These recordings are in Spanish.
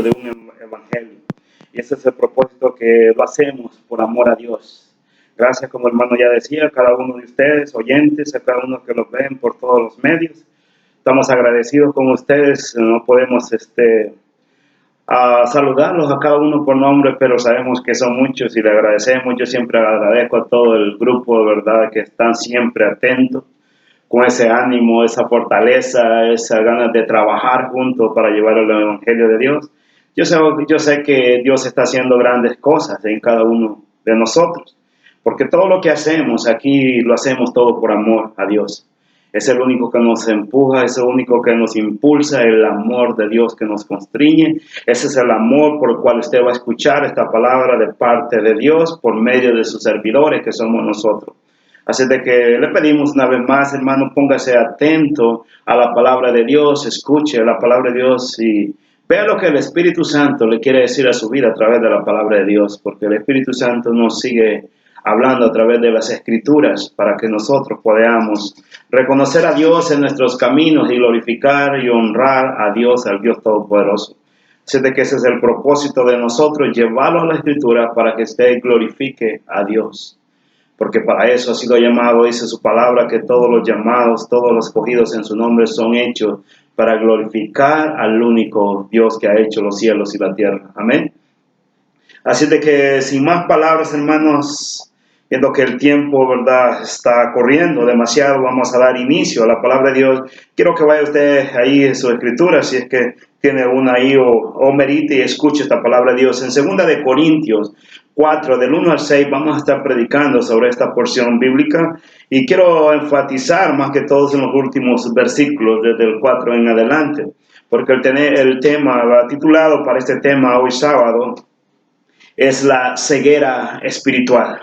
de un evangelio. Y ese es el propósito, que lo hacemos por amor a Dios. Gracias, como hermano ya decía, a cada uno de ustedes, oyentes, a cada uno que los ven por todos los medios. Estamos agradecidos con ustedes. No podemos a saludarlos a cada uno por nombre, pero sabemos que son muchos y le agradecemos. Yo siempre agradezco a todo el grupo, de verdad, que están siempre atentos, con ese ánimo, esa fortaleza, esa ganas de trabajar juntos para llevar el Evangelio de Dios. Yo sé que Dios está haciendo grandes cosas en cada uno de nosotros, porque todo lo que hacemos aquí lo hacemos todo por amor a Dios. Es el único que nos empuja, es el único que nos impulsa, el amor de Dios que nos constriñe. Ese es el amor por el cual usted va a escuchar esta palabra de parte de Dios por medio de sus servidores, que somos nosotros. Así de que le pedimos una vez más, hermano, póngase atento a la palabra de Dios, escuche la palabra de Dios y vea lo que el Espíritu Santo le quiere decir a su vida a través de la palabra de Dios, porque el Espíritu Santo nos sigue hablando a través de las Escrituras para que nosotros podamos reconocer a Dios en nuestros caminos y glorificar y honrar a Dios, al Dios Todopoderoso. Así de que ese es el propósito de nosotros, llevarlo a la Escritura para que usted glorifique a Dios. Porque para eso ha sido llamado, dice su palabra, que todos los llamados, todos los escogidos en su nombre son hechos para glorificar al único Dios que ha hecho los cielos y la tierra. Amén. Así de que sin más palabras, hermanos, viendo que el tiempo, ¿verdad?, está corriendo demasiado, vamos a dar inicio a la palabra de Dios. Quiero que vaya usted ahí en su escritura, si es que tiene una ahí o merite y escuche esta palabra de Dios. En 2 de Corintios 4, del 1 al 6, vamos a estar predicando sobre esta porción bíblica y quiero enfatizar más que todos en los últimos versículos, desde el 4 en adelante, porque el tema titulado para este tema hoy sábado es la ceguera espiritual.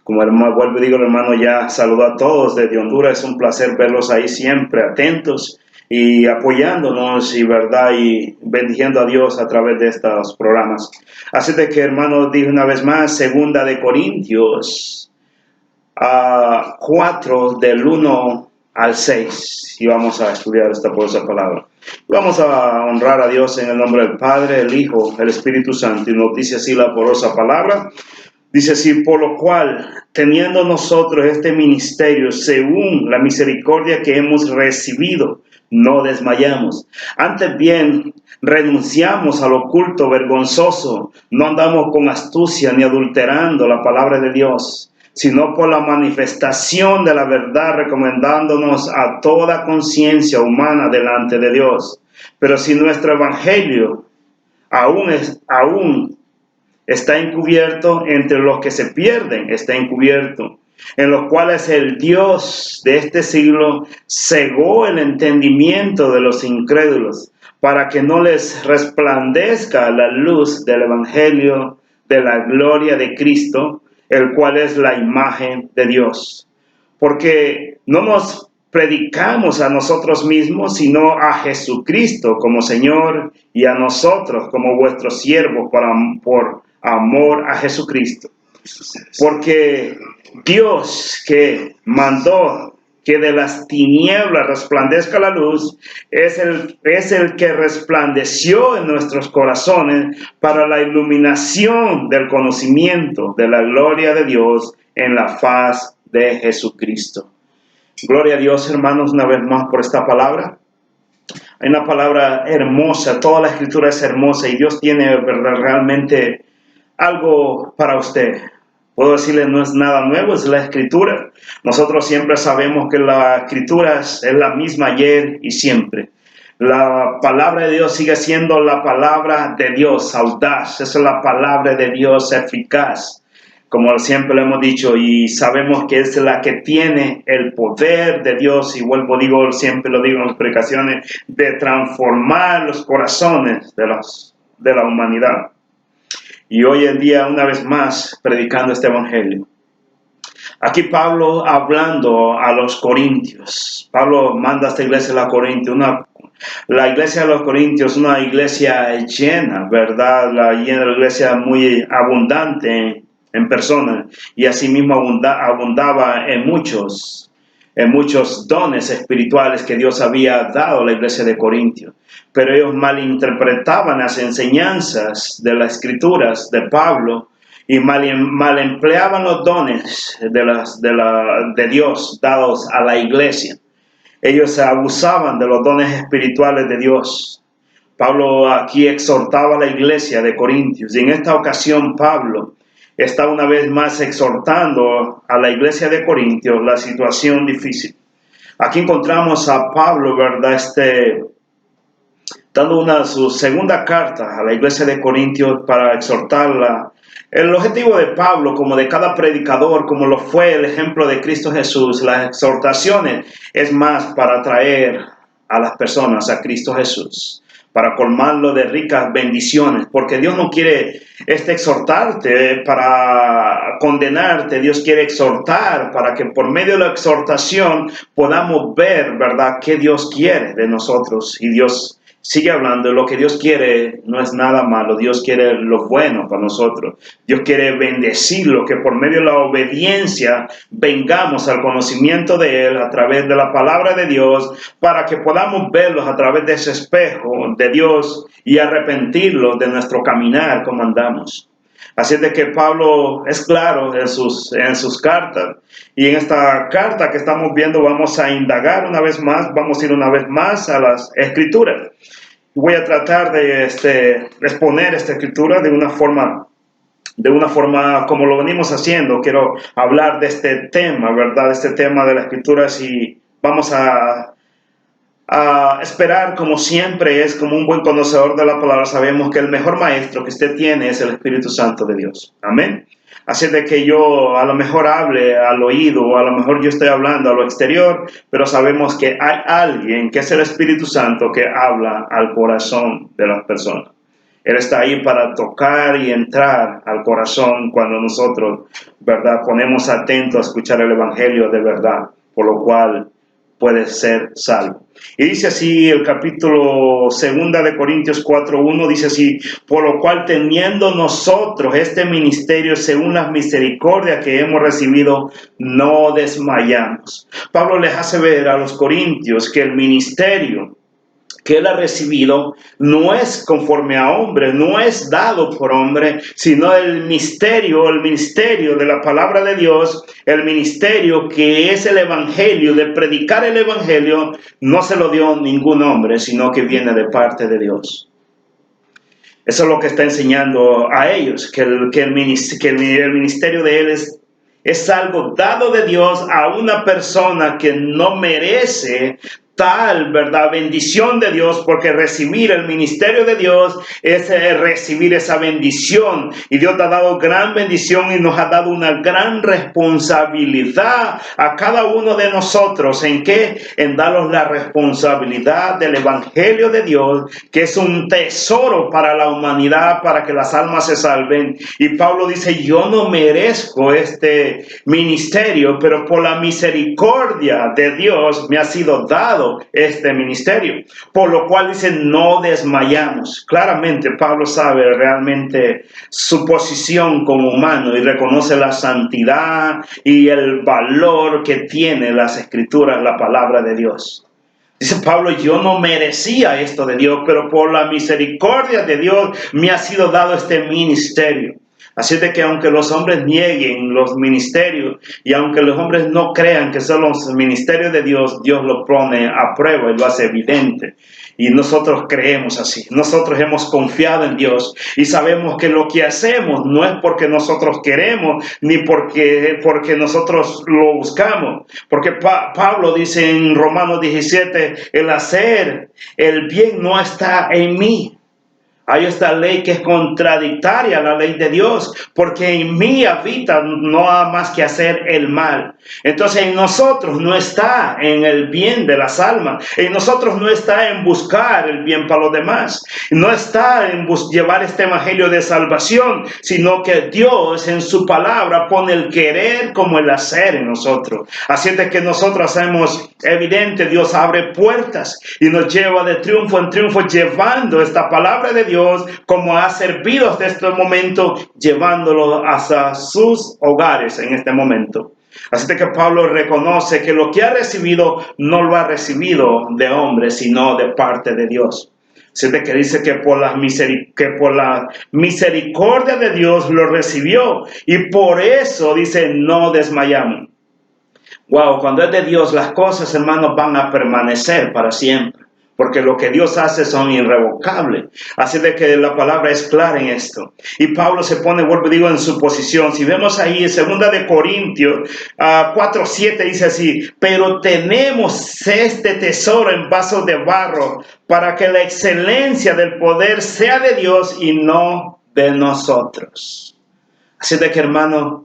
Como hermano, vuelvo y digo, el hermano ya saludó a todos desde Honduras. Es un placer verlos ahí siempre atentos y apoyándonos y verdad y bendiciendo a Dios a través de estos programas. Así de que, hermano, dije una vez más, 2 de Corintios 4 del 1 al 6, y vamos a estudiar esta poderosa palabra. Vamos a honrar a Dios en el nombre del Padre, el Hijo, el Espíritu Santo, y nos dice así la poderosa palabra. Dice así: por lo cual, teniendo nosotros este ministerio según la misericordia que hemos recibido, no desmayamos. Antes bien, renunciamos al oculto vergonzoso, no andamos con astucia ni adulterando la palabra de Dios, sino por la manifestación de la verdad, recomendándonos a toda conciencia humana delante de Dios. Pero si nuestro evangelio aún está encubierto, entre los que se pierden está encubierto, en los cuales el Dios de este siglo cegó el entendimiento de los incrédulos, para que no les resplandezca la luz del evangelio de la gloria de Cristo, el cual es la imagen de Dios. Porque no nos predicamos a nosotros mismos, sino a Jesucristo como Señor, y a nosotros como vuestros siervos por amor a Jesucristo. Porque Dios, que mandó que de las tinieblas resplandezca la luz, es el que resplandeció en nuestros corazones para la iluminación del conocimiento de la gloria de Dios en la faz de Jesucristo. Gloria a Dios, hermanos, una vez más por esta palabra. Hay una palabra hermosa, toda la escritura es hermosa y Dios tiene, ¿verdad?, realmente algo para usted. Puedo decirle, no es nada nuevo, es la escritura. Nosotros siempre sabemos que la escritura es la misma ayer y siempre. La palabra de Dios sigue siendo la palabra de Dios, audaz. Esa es la palabra de Dios eficaz, como siempre lo hemos dicho, y sabemos que es la que tiene el poder de Dios, y siempre lo digo en las predicaciones, de transformar los corazones de la humanidad. Y hoy en día, una vez más, predicando este evangelio. Aquí Pablo hablando a los corintios. Pablo manda a esta iglesia de la Corintios. La iglesia de los corintios, una iglesia llena, ¿verdad? La iglesia muy abundante en personas. Y asimismo abundaba en muchos muchos dones espirituales que Dios había dado a la iglesia de Corintios, pero ellos malinterpretaban las enseñanzas de las escrituras de Pablo y mal empleaban los dones de Dios dados a la iglesia. Ellos abusaban de los dones espirituales de Dios. Pablo aquí exhortaba a la iglesia de Corintios, y en esta ocasión Pablo está una vez más exhortando a la iglesia de Corintios la situación difícil. Aquí encontramos a Pablo, ¿verdad? Dando su segunda carta a la iglesia de Corintios para exhortarla. El objetivo de Pablo, como de cada predicador, como lo fue el ejemplo de Cristo Jesús, las exhortaciones es más para traer a las personas a Cristo Jesús, para colmarlo de ricas bendiciones, porque Dios no quiere exhortarte para condenarte. Dios quiere exhortar para que por medio de la exhortación podamos ver, ¿verdad?, qué Dios quiere de nosotros. Y Dios sigue hablando. Lo que Dios quiere no es nada malo. Dios quiere lo bueno para nosotros. Dios quiere bendecirlo, que por medio de la obediencia vengamos al conocimiento de Él a través de la palabra de Dios, para que podamos verlos a través de ese espejo de Dios y arrepentirlos de nuestro caminar como andamos. Así es de que Pablo es claro en sus cartas. Y en esta carta que estamos viendo vamos a indagar una vez más, vamos a ir una vez más a las Escrituras. Voy a tratar de exponer esta Escritura de una forma como lo venimos haciendo. Quiero hablar de este tema, ¿verdad? Este tema de las Escrituras, y vamos a esperar, como siempre, es como un buen conocedor de la palabra. Sabemos que el mejor maestro que usted tiene es el Espíritu Santo de Dios. Amén. Así de que yo a lo mejor hable al oído, o a lo mejor yo estoy hablando a lo exterior, pero sabemos que hay alguien que es el Espíritu Santo que habla al corazón de las personas. Él está ahí para tocar y entrar al corazón cuando nosotros, ¿verdad?, ponemos atentos a escuchar el Evangelio de verdad, por lo cual puede ser salvo. Y dice así el capítulo 2 de Corintios 4:1, dice así: por lo cual, teniendo nosotros este ministerio según las misericordias que hemos recibido, no desmayamos. Pablo les hace ver a los corintios que el ministerio que él ha recibido no es conforme a hombre, no es dado por hombre, sino el ministerio de la palabra de Dios, el ministerio que es el evangelio, de predicar el evangelio, no se lo dio ningún hombre, sino que viene de parte de Dios. Eso es lo que está enseñando a ellos, que el ministerio de él es algo dado de Dios a una persona que no merece tal, ¿verdad?, bendición de Dios, porque recibir el ministerio de Dios es recibir esa bendición. Y Dios te ha dado gran bendición y nos ha dado una gran responsabilidad a cada uno de nosotros. ¿En qué? En darnos la responsabilidad del evangelio de Dios, que es un tesoro para la humanidad, para que las almas se salven. Y Pablo dice: yo no merezco este ministerio, pero por la misericordia de Dios me ha sido dado este ministerio, por lo cual dice: no desmayamos. Claramente Pablo sabe realmente su posición como humano y reconoce la santidad y el valor que tiene las Escrituras, la palabra de Dios. Dice Pablo: yo no merecía esto de Dios, pero por la misericordia de Dios me ha sido dado este ministerio. Así de que aunque los hombres nieguen los ministerios y aunque los hombres no crean que son los ministerios de Dios, Dios lo pone a prueba y lo hace evidente. Y nosotros creemos así. Nosotros hemos confiado en Dios y sabemos que lo que hacemos no es porque nosotros queremos ni porque nosotros lo buscamos. Porque Pablo dice en Romanos 17, el hacer el bien no está en mí. Hay esta ley que es contradictoria a la ley de Dios, porque en mí habita no hay más que hacer el mal. Entonces en nosotros no está en el bien de las almas, en nosotros no está en buscar el bien para los demás, no está en llevar este evangelio de salvación, sino que Dios en su palabra pone el querer como el hacer en nosotros. Así es de que nosotros hacemos evidente, Dios abre puertas y nos lleva de triunfo en triunfo, llevando esta palabra de Dios como ha servido hasta este momento, llevándolo hasta sus hogares en este momento. Así de que Pablo reconoce que lo que ha recibido no lo ha recibido de hombre, sino de parte de Dios. Así de que dice que por la misericordia de Dios lo recibió, y por eso dice no desmayamos. Wow, cuando es de Dios, las cosas, hermanos, van a permanecer para siempre, porque lo que Dios hace son irrevocables. Así de que la palabra es clara en esto. Y Pablo se pone, vuelvo y digo, en su posición. Si vemos ahí en 2 de Corintios 4:7 dice así: pero tenemos este tesoro en vasos de barro, para que la excelencia del poder sea de Dios y no de nosotros. Así de que, hermano,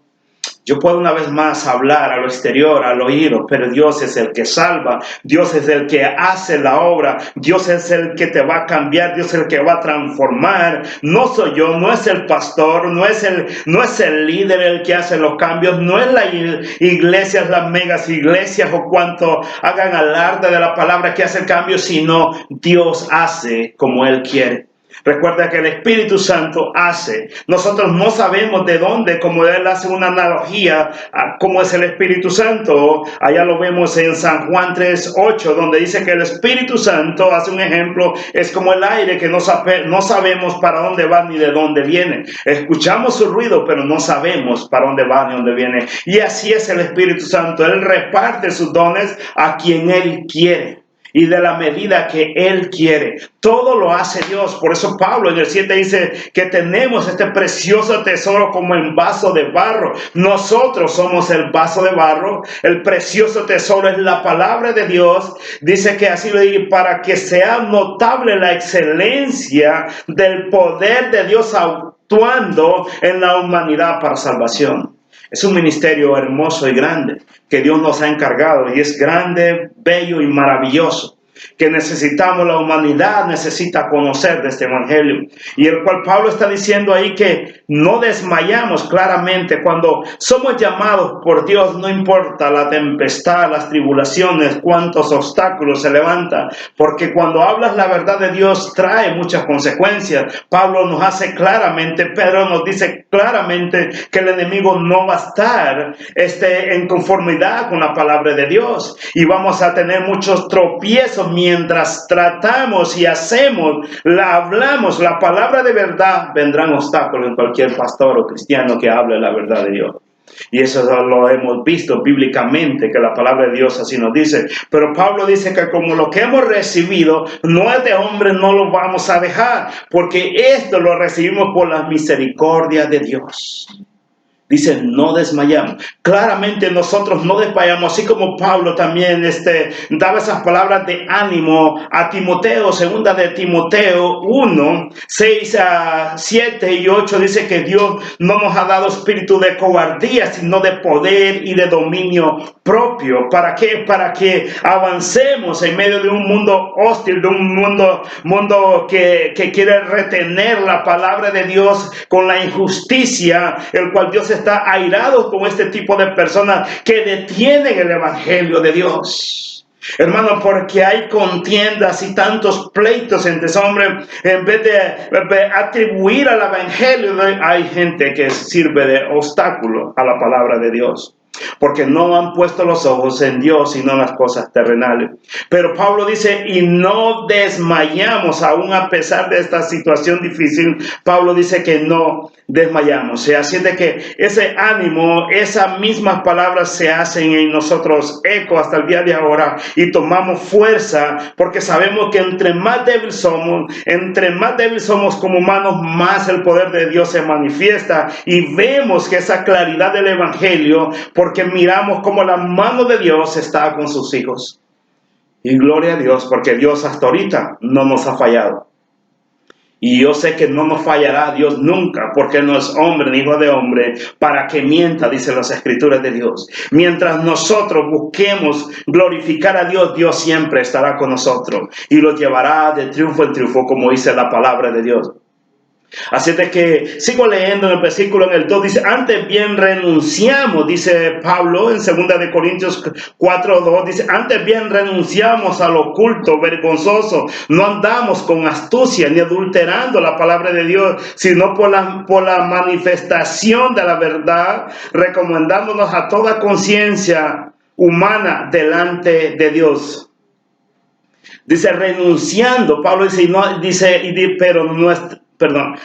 yo puedo una vez más hablar a lo exterior, al oído, pero Dios es el que salva, Dios es el que hace la obra, Dios es el que te va a cambiar, Dios es el que va a transformar. No soy yo, no es el pastor, no es el líder el que hace los cambios, no es la iglesia, las megas iglesias o cuanto hagan alarde de la palabra que hace el cambio, sino Dios hace como Él quiere. Recuerda que el Espíritu Santo hace. Nosotros no sabemos de dónde, como Él hace una analogía a cómo es el Espíritu Santo. Allá lo vemos en San Juan 3:8, donde dice que el Espíritu Santo, hace un ejemplo, es como el aire que no sabemos para dónde va ni de dónde viene. Escuchamos su ruido, pero no sabemos para dónde va ni dónde viene. Y así es el Espíritu Santo. Él reparte sus dones a quien Él quiere y de la medida que Él quiere. Todo lo hace Dios. Por eso Pablo en el 7 dice que tenemos este precioso tesoro como en vaso de barro. Nosotros somos el vaso de barro. El precioso tesoro es la palabra de Dios. Dice que así lo dice, para que sea notable la excelencia del poder de Dios actuando en la humanidad para salvación. Es un ministerio hermoso y grande que Dios nos ha encargado, y es grande, bello y maravilloso, que necesitamos, la humanidad necesita conocer de este evangelio, y el cual Pablo está diciendo ahí que no desmayamos. Claramente, cuando somos llamados por Dios, no importa la tempestad, las tribulaciones, cuántos obstáculos se levantan, porque cuando hablas la verdad de Dios trae muchas consecuencias. Pablo nos hace claramente, Pedro nos dice claramente que el enemigo no va a estar en conformidad con la palabra de Dios, y vamos a tener muchos tropiezos mientras tratamos y hablamos la palabra de verdad. Vendrán obstáculos en cualquier pastor o cristiano que hable la verdad de Dios. Y eso lo hemos visto bíblicamente, que la palabra de Dios así nos dice. Pero Pablo dice que como lo que hemos recibido no es de hombre, no lo vamos a dejar, porque esto lo recibimos por la misericordia de Dios. Dice, no desmayamos. Claramente nosotros no desmayamos, así como Pablo también daba esas palabras de ánimo a Timoteo. 2 de Timoteo 1, 6, 7 y 8 dice que Dios no nos ha dado espíritu de cobardía, sino de poder y de dominio propio. ¿Para qué? Para que avancemos en medio de un mundo hostil, de un mundo que quiere retener la palabra de Dios con la injusticia, el cual Dios está airado con este tipo de personas que detienen el evangelio de Dios. Hermano, porque hay contiendas y tantos pleitos entre hombres, en vez de atribuir al evangelio, hay gente que sirve de obstáculo a la palabra de Dios, porque no han puesto los ojos en Dios y no en las cosas terrenales. Pero Pablo dice, y no desmayamos aún a pesar de esta situación difícil. Pablo dice que no desmayamos. Así es de que ese ánimo, esas mismas palabras se hacen en nosotros eco hasta el día de ahora, y tomamos fuerza, porque sabemos que entre más débiles somos como humanos, más el poder de Dios se manifiesta, y vemos que esa claridad del evangelio, porque miramos cómo la mano de Dios está con sus hijos. Y gloria a Dios, porque Dios hasta ahorita no nos ha fallado. Y yo sé que no nos fallará Dios nunca, porque no es hombre ni hijo de hombre para que mienta, dicen las escrituras de Dios. Mientras nosotros busquemos glorificar a Dios, Dios siempre estará con nosotros y los llevará de triunfo en triunfo, como dice la palabra de Dios. Así de que sigo leyendo en el versículo en el 2, dice, antes bien renunciamos, dice Pablo en 2 de Corintios 4:2, dice, antes bien renunciamos al oculto, vergonzoso, no andamos con astucia ni adulterando la palabra de Dios, sino por la manifestación de la verdad, recomendándonos a toda conciencia humana delante de Dios. Dice, renunciando, Pablo dice, no, pero no es, perdón,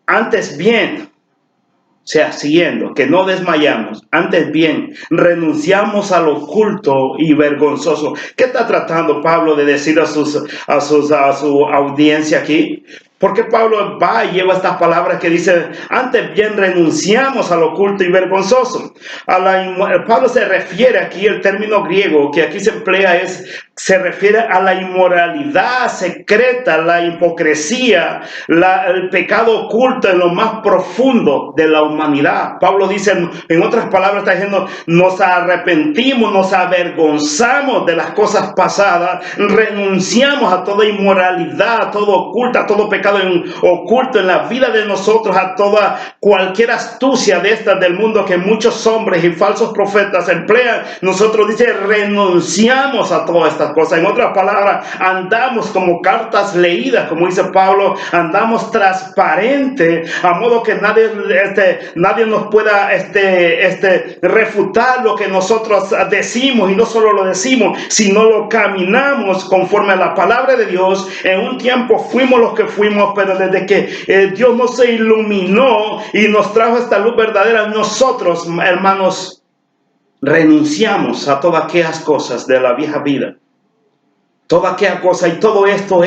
antes bien, o sea, siguiendo, que no desmayamos, antes bien, renunciamos al oculto y vergonzoso. ¿Qué está tratando Pablo de decir a su audiencia aquí? Porque Pablo va y lleva estas palabras que dice, antes bien renunciamos al oculto y vergonzoso. Pablo se refiere aquí, el término griego que aquí se emplea se refiere a la inmoralidad secreta, la hipocresía, el pecado oculto en lo más profundo de la humanidad. Pablo dice, en otras palabras, está diciendo, nos arrepentimos, nos avergonzamos de las cosas pasadas, renunciamos a toda inmoralidad, a todo oculto, a todo pecado oculto en la vida de nosotros, a cualquier astucia de estas del mundo que muchos hombres y falsos profetas emplean. Nosotros, dice, renunciamos a todas estas cosas. En otras palabras, andamos como cartas leídas, como dice Pablo, andamos transparente, a modo que nadie nos pueda refutar lo que nosotros decimos, y no solo lo decimos, sino lo caminamos conforme a la palabra de Dios. En un tiempo fuimos los que fuimos, pero desde que Dios nos iluminó y nos trajo esta luz verdadera, nosotros, hermanos, renunciamos a todas aquellas cosas de la vieja vida. Toda aquella cosa, y todo esto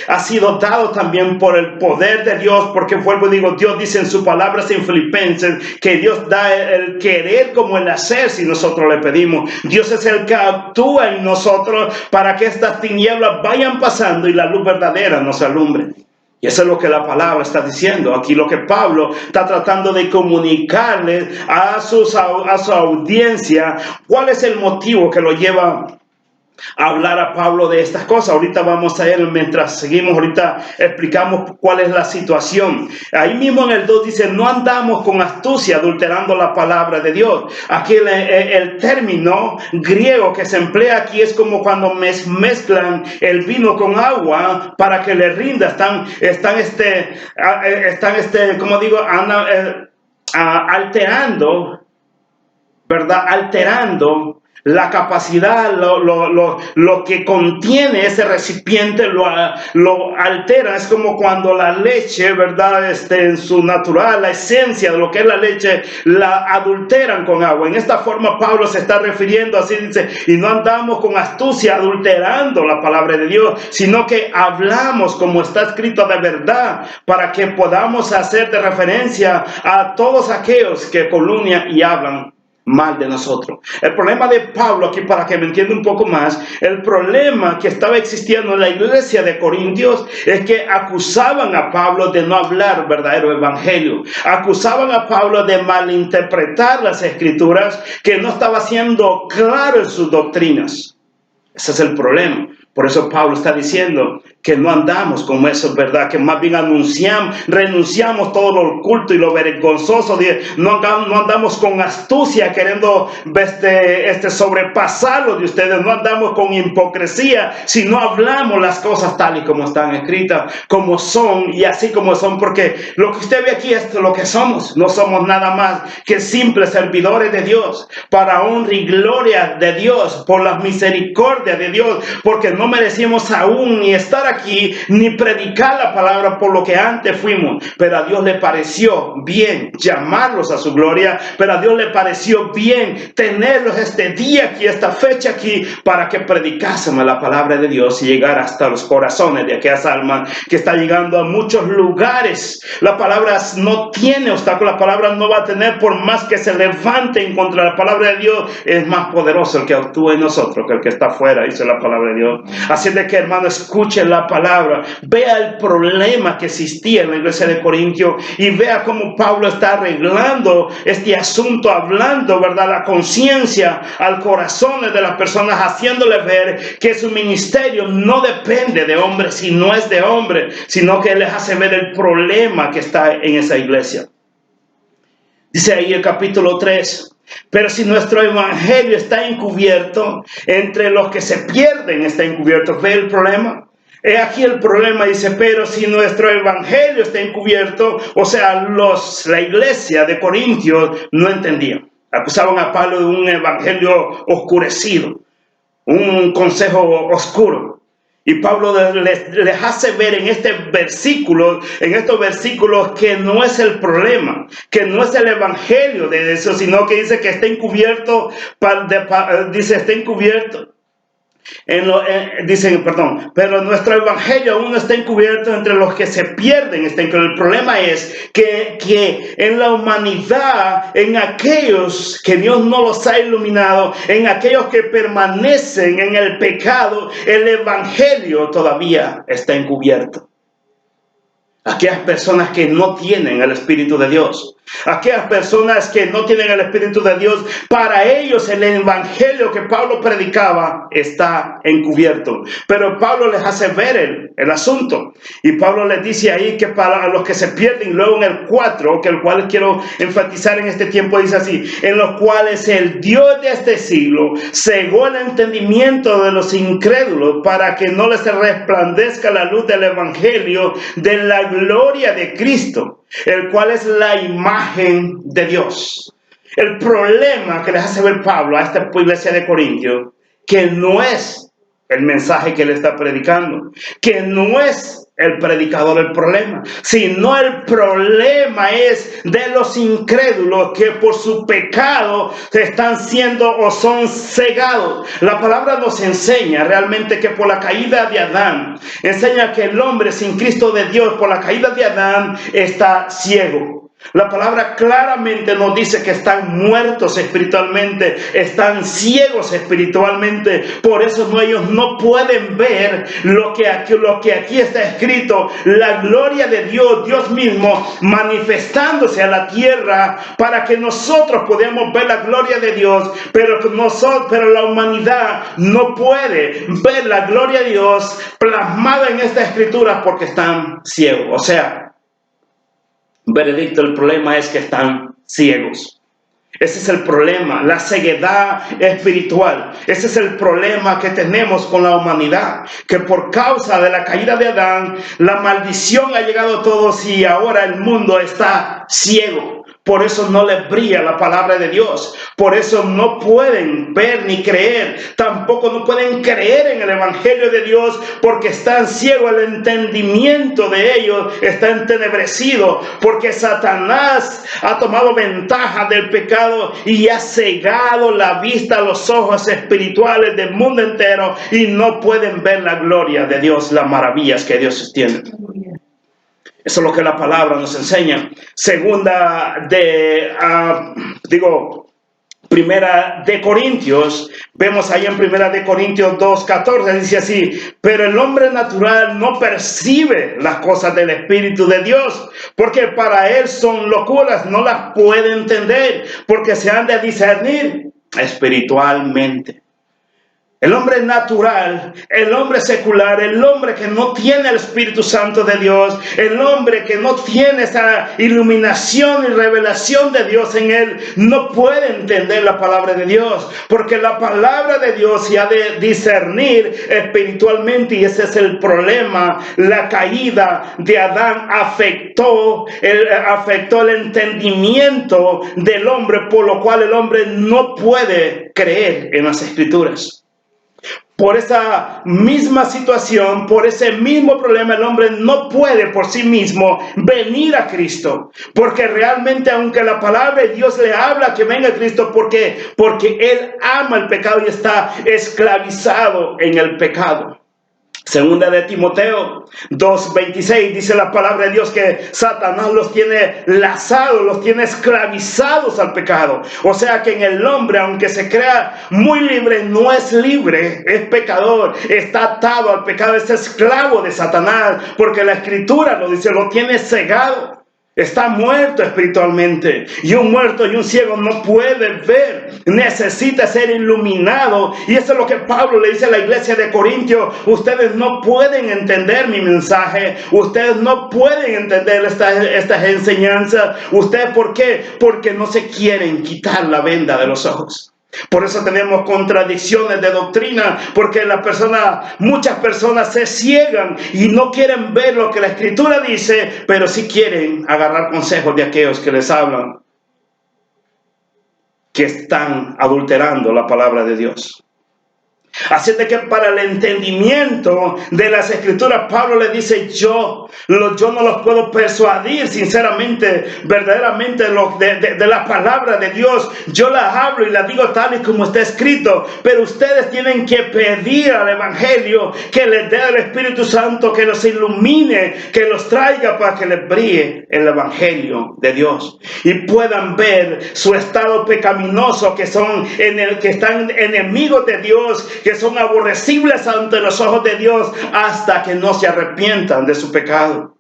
ha sido dado también por el poder de Dios, porque vuelvo y digo, Dios dice en sus palabras en Filipenses que Dios da el querer como el hacer si nosotros le pedimos. Dios es el que actúa en nosotros para que estas tinieblas vayan pasando y la luz verdadera nos alumbre. Y eso es lo que la palabra está diciendo. Aquí lo que Pablo está tratando de comunicarle a su audiencia, cuál es el motivo que lo lleva hablar a Pablo de estas cosas. Ahorita vamos a ver, mientras seguimos, ahorita explicamos cuál es la situación. Ahí mismo en el 2 dice, no andamos con astucia adulterando la palabra de Dios. Aquí el término griego que se emplea aquí es como cuando mezclan el vino con agua para que le rinda. Como digo, alterando, ¿verdad? Alterando la capacidad, lo que contiene ese recipiente lo altera. Es como cuando la leche, ¿verdad? En su natural, la esencia de lo que es la leche, la adulteran con agua. En esta forma Pablo se está refiriendo, así dice, y no andamos con astucia adulterando la palabra de Dios, sino que hablamos como está escrito de verdad, para que podamos hacer de referencia a todos aquellos que calumnian y hablan mal de nosotros. El problema de Pablo aquí, para que me entienda un poco más, el problema que estaba existiendo en la iglesia de Corintios es que acusaban a Pablo de no hablar verdadero evangelio, acusaban a Pablo de malinterpretar las escrituras, que no estaba siendo claro en sus doctrinas. Ese es el problema. Por eso Pablo está diciendo que no andamos como eso, ¿verdad? Que más bien renunciamos todo lo oculto y lo vergonzoso. No andamos con astucia queriendo sobrepasar lo de ustedes. No andamos con hipocresía, sino hablamos las cosas tal y como están escritas, como son y así como son. Porque lo que usted ve aquí es lo que somos. No somos nada más que simples servidores de Dios, para honra y gloria de Dios, por la misericordia de Dios, porque no merecíamos aún ni estar aquí, ni predicar la palabra por lo que antes fuimos, pero a Dios le pareció bien llamarlos a su gloria, pero a Dios le pareció bien tenerlos este día aquí, esta fecha aquí, para que predicásemos la palabra de Dios y llegar hasta los corazones de aquellas almas que está llegando a muchos lugares. La palabra no tiene obstáculo, la palabra no va a tener, por más que se levanten contra la palabra de Dios, es más poderoso el que actúa en nosotros que el que está afuera, dice la palabra de Dios. Así de que, hermano, escuche la palabra, vea el problema que existía en la iglesia de Corintio y vea cómo Pablo está arreglando este asunto, hablando, ¿verdad?, la conciencia al corazón de las personas, haciéndole ver que su ministerio no depende de hombres, si no es de hombre, sino que les hace ver el problema que está en esa iglesia. Dice ahí el capítulo 3, pero si nuestro evangelio está encubierto, entre los que se pierden está encubierto. ¿Ve el problema? He aquí el problema, dice, pero si nuestro evangelio está encubierto, o sea, la iglesia de Corintios no entendía. Acusaban a Pablo de un evangelio oscurecido, un consejo oscuro. Y Pablo les hace ver en estos versículos que no es el problema, que no es el evangelio de eso, sino que dice que está encubierto, está encubierto. Pero nuestro evangelio aún no está encubierto entre los que se pierden. El problema es que en la humanidad, en aquellos que Dios no los ha iluminado, en aquellos que permanecen en el pecado, el evangelio todavía está encubierto. Aquellas personas que no tienen el Espíritu de Dios, aquellas personas que no tienen el Espíritu de Dios, para ellos el evangelio que Pablo predicaba está encubierto. Pero Pablo les hace ver el asunto. Y Pablo les dice ahí que para los que se pierden, luego en el 4, que el cual quiero enfatizar en este tiempo, dice así, en los cuales el Dios de este siglo cegó el entendimiento de los incrédulos para que no les resplandezca la luz del evangelio de la gloria de Cristo, el cual es la imagen de Dios. El problema que les hace ver Pablo a esta iglesia de Corintios, que no es el mensaje que él está predicando, que no es el predicador el problema, sino el problema es de los incrédulos que por su pecado están siendo o son cegados. La palabra nos enseña realmente que por la caída de Adán, enseña que el hombre sin Cristo de Dios, por la caída de Adán, está ciego. La palabra claramente nos dice que están muertos espiritualmente, están ciegos espiritualmente. Por eso ellos no pueden ver lo que aquí está escrito, la gloria de Dios, Dios mismo manifestándose a la tierra para que nosotros podamos ver la gloria de Dios, pero la humanidad no puede ver la gloria de Dios plasmada en esta escritura porque están ciegos. O sea, veredicto, el problema es que están ciegos. Ese es el problema, la ceguedad espiritual. Ese es el problema que tenemos con la humanidad, que por causa de la caída de Adán, la maldición ha llegado a todos y ahora el mundo está ciego. Por eso no les brilla la palabra de Dios. Por eso no pueden ver ni creer. Tampoco no pueden creer en el evangelio de Dios porque están ciegos. El entendimiento de ellos está entenebrecido porque Satanás ha tomado ventaja del pecado y ha cegado la vista, los ojos espirituales del mundo entero y no pueden ver la gloria de Dios, las maravillas que Dios tiene. Eso es lo que la palabra nos enseña. Primera de Corintios, vemos ahí en Primera de Corintios 2:14, dice así, pero el hombre natural no percibe las cosas del Espíritu de Dios, porque para él son locuras, no las puede entender, porque se han de discernir espiritualmente. El hombre natural, el hombre secular, el hombre que no tiene el Espíritu Santo de Dios, el hombre que no tiene esa iluminación y revelación de Dios en él, no puede entender la palabra de Dios, porque la palabra de Dios se ha de discernir espiritualmente y ese es el problema. La caída de Adán afectó el entendimiento del hombre, por lo cual el hombre no puede creer en las Escrituras. Por esa misma situación, por ese mismo problema, el hombre no puede por sí mismo venir a Cristo. Porque realmente, aunque la palabra de Dios le habla que venga a Cristo, porque él ama el pecado y está esclavizado en el pecado. Segunda de Timoteo 2:26 dice la palabra de Dios que Satanás los tiene lazados, los tiene esclavizados al pecado. O sea que en el hombre, aunque se crea muy libre, no es libre, es pecador, está atado al pecado, es esclavo de Satanás, porque la Escritura lo dice, lo tiene cegado. Está muerto espiritualmente, y un muerto y un ciego no puede ver, necesita ser iluminado. Y eso es lo que Pablo le dice a la iglesia de Corintios: ustedes no pueden entender mi mensaje, ustedes no pueden entender estas enseñanzas. ¿Ustedes por qué? Porque no se quieren quitar la venda de los ojos. Por eso tenemos contradicciones de doctrina, porque muchas personas se ciegan y no quieren ver lo que la Escritura dice, pero sí quieren agarrar consejos de aquellos que les hablan, que están adulterando la palabra de Dios. Así de que para el entendimiento de las Escrituras, Pablo le dice: yo no los puedo persuadir sinceramente, verdaderamente de la palabra de Dios. Yo las hablo y las digo tal y como está escrito, pero ustedes tienen que pedir al Evangelio que les dé el Espíritu Santo, que los ilumine, que los traiga para que les brille el Evangelio de Dios y puedan ver su estado pecaminoso, que están enemigos de Dios, que son aborrecibles ante los ojos de Dios, hasta que no se arrepientan de su pecado.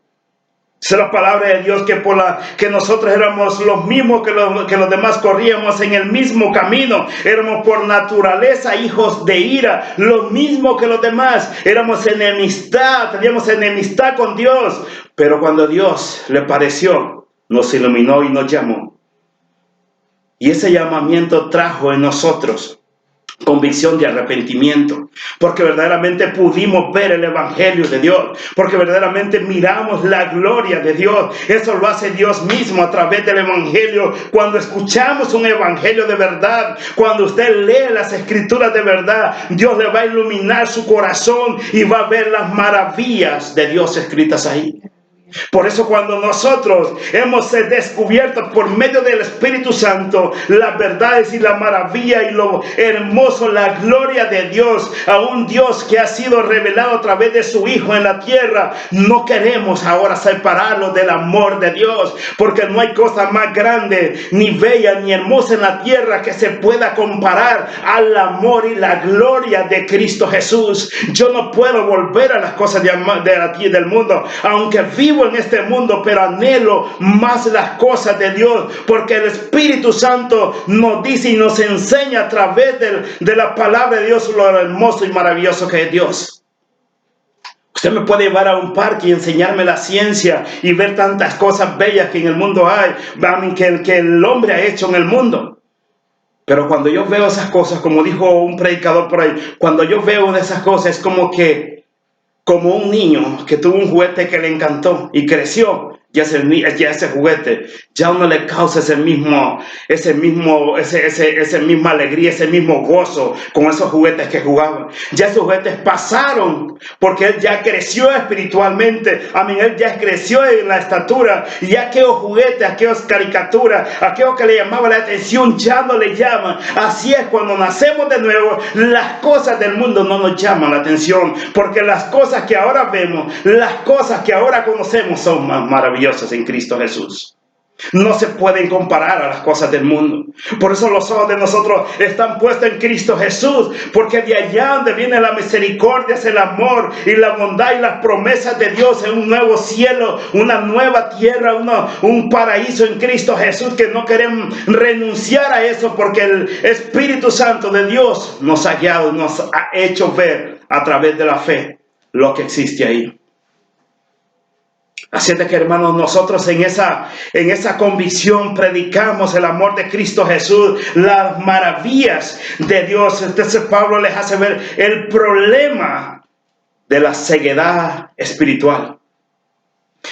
Es la palabra de Dios que nosotros éramos los mismos que los demás, corríamos en el mismo camino, éramos por naturaleza hijos de ira, lo mismo que los demás, teníamos enemistad con Dios, pero cuando Dios le pareció, nos iluminó y nos llamó. Y ese llamamiento trajo en nosotros convicción de arrepentimiento, porque verdaderamente pudimos ver el Evangelio de Dios, porque verdaderamente miramos la gloria de Dios. Eso lo hace Dios mismo a través del Evangelio. Cuando escuchamos un Evangelio de verdad, cuando usted lee las Escrituras de verdad, Dios le va a iluminar su corazón y va a ver las maravillas de Dios escritas ahí. Por eso cuando nosotros hemos descubierto por medio del Espíritu Santo las verdades y la maravilla y lo hermoso, la gloria de Dios, a un Dios que ha sido revelado a través de su Hijo en la tierra, no queremos ahora separarlo del amor de Dios, porque no hay cosa más grande, ni bella, ni hermosa en la tierra que se pueda comparar al amor y la gloria de Cristo Jesús. Yo no puedo volver a las cosas de aquí del mundo, aunque vivo en este mundo, pero anhelo más las cosas de Dios, porque el Espíritu Santo nos dice y nos enseña a través de la palabra de Dios lo hermoso y maravilloso que es Dios. Usted me puede llevar a un parque y enseñarme la ciencia y ver tantas cosas bellas que en el mundo hay, que el hombre ha hecho en el mundo. Pero cuando yo veo esas cosas, como dijo un predicador por ahí, cuando yo veo de esas cosas es como un niño que tuvo un juguete que le encantó y creció, ya ese juguete ya no le causa esa misma alegría, ese mismo gozo con esos juguetes que jugaban. Ya esos juguetes pasaron, porque él ya creció espiritualmente. Él ya creció en la estatura, y aquellos juguetes, aquellas caricaturas, aquello que le llamaba la atención ya no le llaman. Así es, cuando nacemos de nuevo, las cosas del mundo no nos llaman la atención, porque las cosas que ahora vemos, las cosas que ahora conocemos son más maravillosas en Cristo Jesús. No se pueden comparar a las cosas del mundo. Por eso los ojos de nosotros están puestos en Cristo Jesús, porque de allá donde viene la misericordia es el amor y la bondad y las promesas de Dios en un nuevo cielo, una nueva tierra, un paraíso en Cristo Jesús, que no queremos renunciar a eso, porque el Espíritu Santo de Dios nos ha guiado, nos ha hecho ver a través de la fe lo que existe ahí. Así es de que, hermanos, nosotros en esa convicción predicamos el amor de Cristo Jesús, las maravillas de Dios. Entonces Pablo les hace ver el problema de la ceguedad espiritual.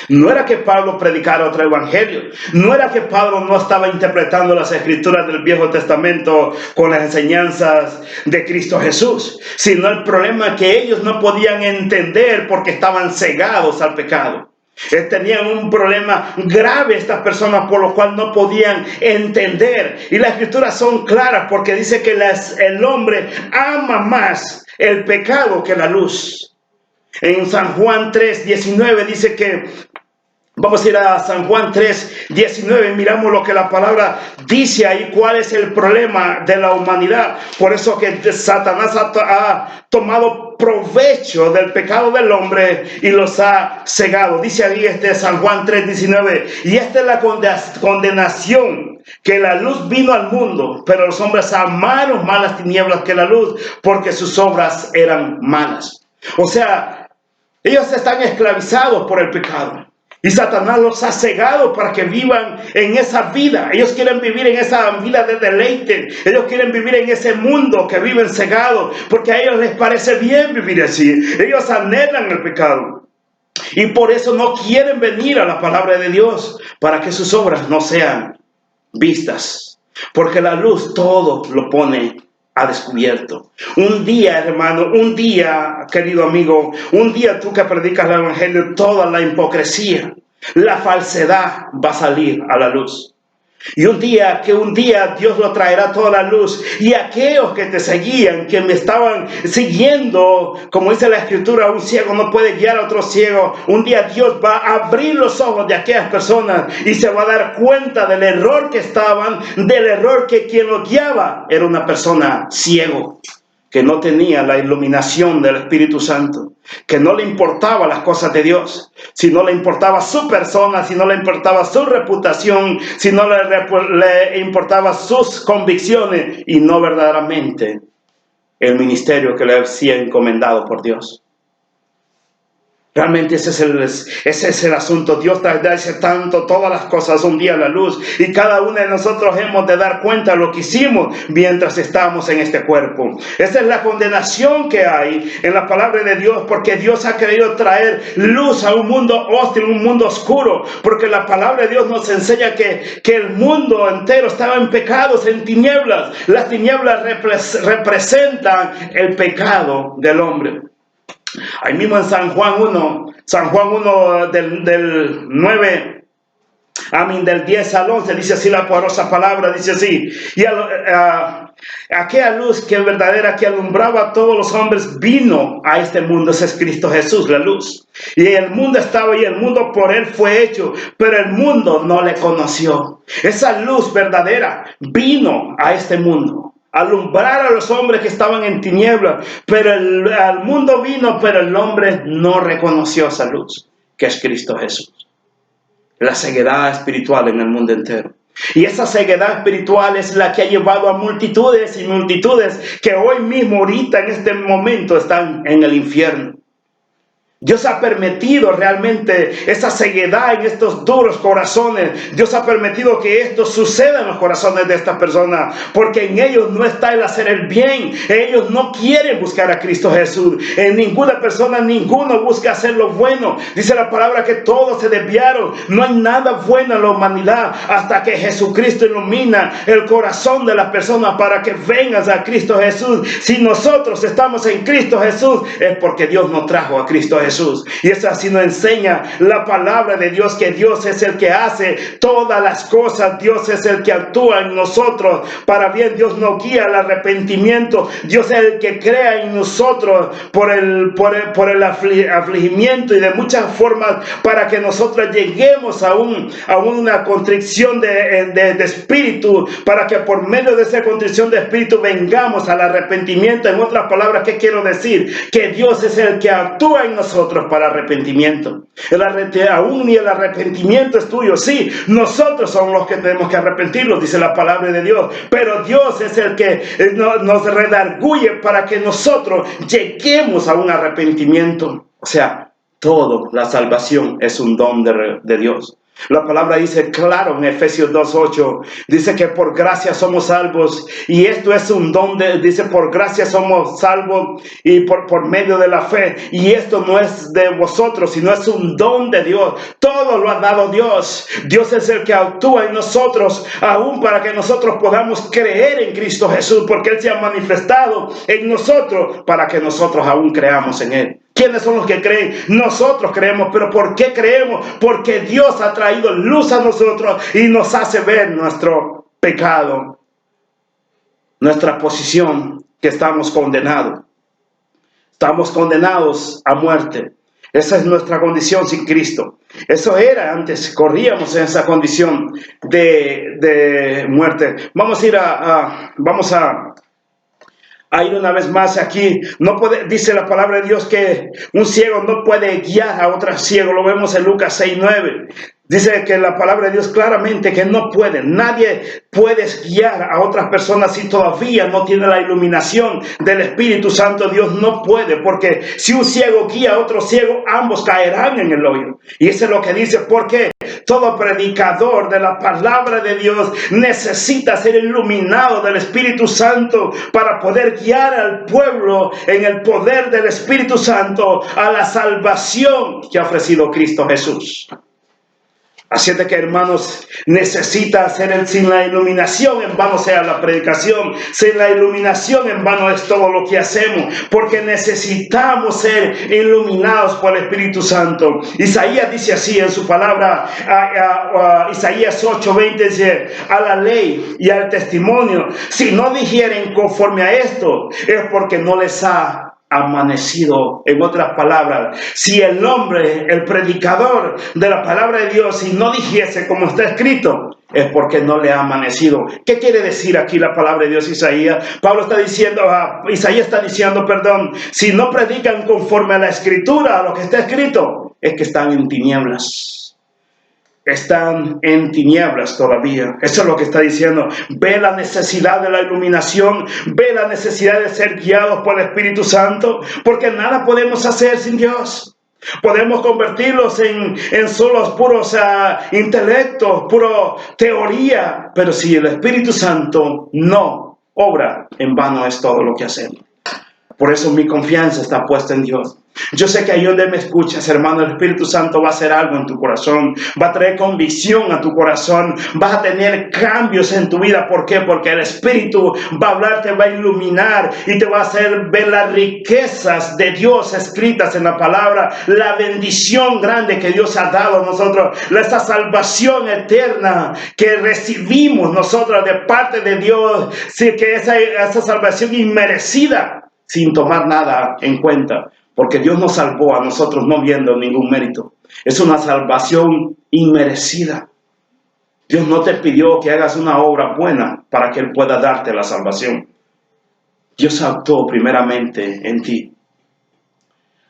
No era que Pablo predicara otro evangelio, no era que Pablo no estaba interpretando las Escrituras del Viejo Testamento con las enseñanzas de Cristo Jesús, sino el problema que ellos no podían entender porque estaban cegados al pecado. Tenían un problema grave estas personas, por lo cual no podían entender. Y las Escrituras son claras, porque dice que el hombre ama más el pecado que la luz. En San Juan 3:19 dice que, vamos a ir a San Juan 3:19, miramos lo que la palabra dice ahí, cuál es el problema de la humanidad. Por eso que Satanás ha tomado provecho del pecado del hombre y los ha cegado. Dice ahí San Juan 3:19, y esta es la condenación, que la luz vino al mundo, pero los hombres amaron más las tinieblas que la luz, porque sus obras eran malas. O sea, ellos están esclavizados por el pecado. Y Satanás los ha cegado para que vivan en esa vida. Ellos quieren vivir en esa vida de deleite. Ellos quieren vivir en ese mundo que viven cegados, porque a ellos les parece bien vivir así. Ellos anhelan el pecado. Y por eso no quieren venir a la palabra de Dios, para que sus obras no sean vistas. Porque la luz todo lo pone a descubierto. Un día, hermano, un día, querido amigo, un día tú que predicas el evangelio, toda la hipocresía, la falsedad va a salir a la luz. Y un día Dios lo traerá toda la luz. Y aquellos que te seguían, que me estaban siguiendo, como dice la escritura, un ciego no puede guiar a otro ciego. Un día Dios va a abrir los ojos de aquellas personas y se va a dar cuenta del error que estaban, del error que quien los guiaba era una persona ciego, que no tenía la iluminación del Espíritu Santo, que no le importaba las cosas de Dios, si no le importaba su persona, si no le importaba su reputación, si no le importaba sus convicciones y no verdaderamente el ministerio que le había encomendado por Dios. Realmente ese es el asunto. Dios dice tanto, todas las cosas un día a la luz, y cada uno de nosotros hemos de dar cuenta de lo que hicimos mientras estamos en este cuerpo. Esa es la condenación que hay en la palabra de Dios, porque Dios ha querido traer luz a un mundo hostil, un mundo oscuro, porque la palabra de Dios nos enseña que el mundo entero estaba en pecados, en tinieblas. Las tinieblas representan el pecado del hombre. Ahí mismo en San Juan 1 del 9, del 10 al 11, dice así la poderosa palabra, dice así: y aquella luz que es verdadera, que alumbraba a todos los hombres, vino a este mundo. Ese es Cristo Jesús, la luz. Y el mundo estaba ahí, el mundo por él fue hecho, pero el mundo no le conoció. Esa luz verdadera vino a este mundo, alumbrar a los hombres que estaban en tinieblas, pero al mundo vino, pero el hombre no reconoció esa luz, que es Cristo Jesús. La ceguedad espiritual en el mundo entero. Y esa ceguedad espiritual es la que ha llevado a multitudes y multitudes que hoy mismo, ahorita, en este momento, están en el infierno. Dios ha permitido realmente esa ceguedad en estos duros corazones. Dios ha permitido que esto suceda en los corazones de estas personas, porque en ellos no está el hacer el bien. Ellos no quieren buscar a Cristo Jesús. En ninguna persona, ninguno busca hacer lo bueno. Dice la palabra que todos se desviaron. No hay nada bueno en la humanidad hasta que Jesucristo ilumina el corazón de las personas para que vengan a Cristo Jesús. Si nosotros estamos en Cristo Jesús, es porque Dios nos trajo a Cristo Jesús. Y eso así nos enseña la palabra de Dios, que Dios es el que hace todas las cosas. Dios es el que actúa en nosotros para bien. Dios nos guía al arrepentimiento. Dios es el que crea en nosotros por el afligimiento y de muchas formas, para que nosotros lleguemos a una contrición de espíritu, para que por medio de esa contrición de espíritu vengamos al arrepentimiento. En otras palabras, ¿qué quiero decir? Que Dios es el que actúa en nosotros para arrepentimiento. Aún ni el arrepentimiento es tuyo. Sí, nosotros somos los que tenemos que arrepentirnos, dice la palabra de Dios, pero Dios es el que nos redarguye para que nosotros lleguemos a un arrepentimiento. O sea, todo, la salvación es un don de Dios. La palabra dice claro en Efesios 2:8, dice que por gracia somos salvos, y esto es un don dice por gracia somos salvos y por medio de la fe, y esto no es de vosotros, sino es un don de Dios. Todo lo ha dado Dios. Dios es el que actúa en nosotros, aún para que nosotros podamos creer en Cristo Jesús, porque Él se ha manifestado en nosotros para que nosotros aún creamos en Él. ¿Quiénes son los que creen? Nosotros creemos. ¿Pero por qué creemos? Porque Dios ha traído luz a nosotros y nos hace ver nuestro pecado, nuestra posición, que estamos condenados. Estamos condenados a muerte. Esa es nuestra condición sin Cristo. Eso era antes, corríamos en esa condición de muerte. Vamos a ir a ir una vez más aquí. No puede, dice la palabra de Dios que un ciego no puede guiar a otro ciego. Lo vemos en Lucas 6:9. Dice que la palabra de Dios claramente que no puede, nadie puede guiar a otras personas si todavía no tiene la iluminación del Espíritu Santo. Dios no puede, porque si un ciego guía a otro ciego, ambos caerán en el hoyo. Y eso es lo que dice, porque todo predicador de la palabra de Dios necesita ser iluminado del Espíritu Santo para poder guiar al pueblo en el poder del Espíritu Santo a la salvación que ha ofrecido Cristo Jesús. Así es de que, hermanos, necesita ser sin la iluminación en vano sea la predicación, sin la iluminación en vano es todo lo que hacemos, porque necesitamos ser iluminados por el Espíritu Santo. Isaías dice así en su palabra, Isaías 8:20 dice, a la ley y al testimonio, si no dijeren conforme a esto, es porque no les ha amanecido. En otras palabras, si el hombre, el predicador de la palabra de Dios, si no dijese como está escrito, es porque no le ha amanecido. ¿Qué quiere decir aquí la palabra de Dios? Isaías está diciendo, si no predican conforme a la escritura, a lo que está escrito, es que están en tinieblas. Están en tinieblas todavía. Eso es lo que está diciendo. Ve la necesidad de la iluminación, ve la necesidad de ser guiados por el Espíritu Santo, porque nada podemos hacer sin Dios. Podemos convertirlos en solos puros intelectos, puro teoría, pero si el Espíritu Santo no obra, en vano es todo lo que hacemos. Por eso mi confianza está puesta en Dios. Yo sé que ahí donde me escuchas, hermano, el Espíritu Santo va a hacer algo en tu corazón, va a traer convicción a tu corazón, vas a tener cambios en tu vida. ¿Por qué? Porque el Espíritu va a hablar, te va a iluminar y te va a hacer ver las riquezas de Dios escritas en la palabra, la bendición grande que Dios ha dado a nosotros, esa salvación eterna que recibimos nosotros de parte de Dios, sí, que esa salvación inmerecida, sin tomar nada en cuenta. Porque Dios nos salvó a nosotros no viendo ningún mérito. Es una salvación inmerecida. Dios no te pidió que hagas una obra buena para que Él pueda darte la salvación. Dios actuó primeramente en ti.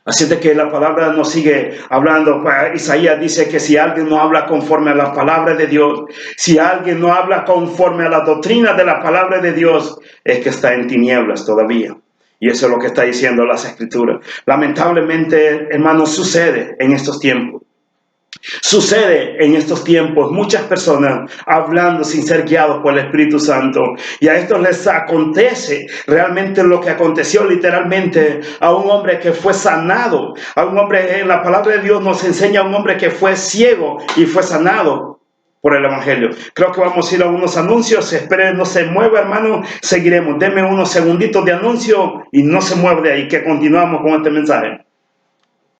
Así es de que la palabra nos sigue hablando. Isaías dice que si alguien no habla conforme a la palabra de Dios, si alguien no habla conforme a la doctrina de la palabra de Dios, es que está en tinieblas todavía. Y eso es lo que está diciendo las Escrituras. Lamentablemente, hermanos, sucede en estos tiempos. Sucede en estos tiempos muchas personas hablando sin ser guiados por el Espíritu Santo. Y a estos les acontece realmente lo que aconteció literalmente a un hombre que fue sanado. A un hombre, en la palabra de Dios nos enseña a un hombre que fue ciego y fue sanado por el Evangelio. Creo que vamos a ir a unos anuncios. Esperen, no se mueva, hermano. Seguiremos. Denme unos segunditos de anuncio y no se mueva de ahí, que continuamos con este mensaje.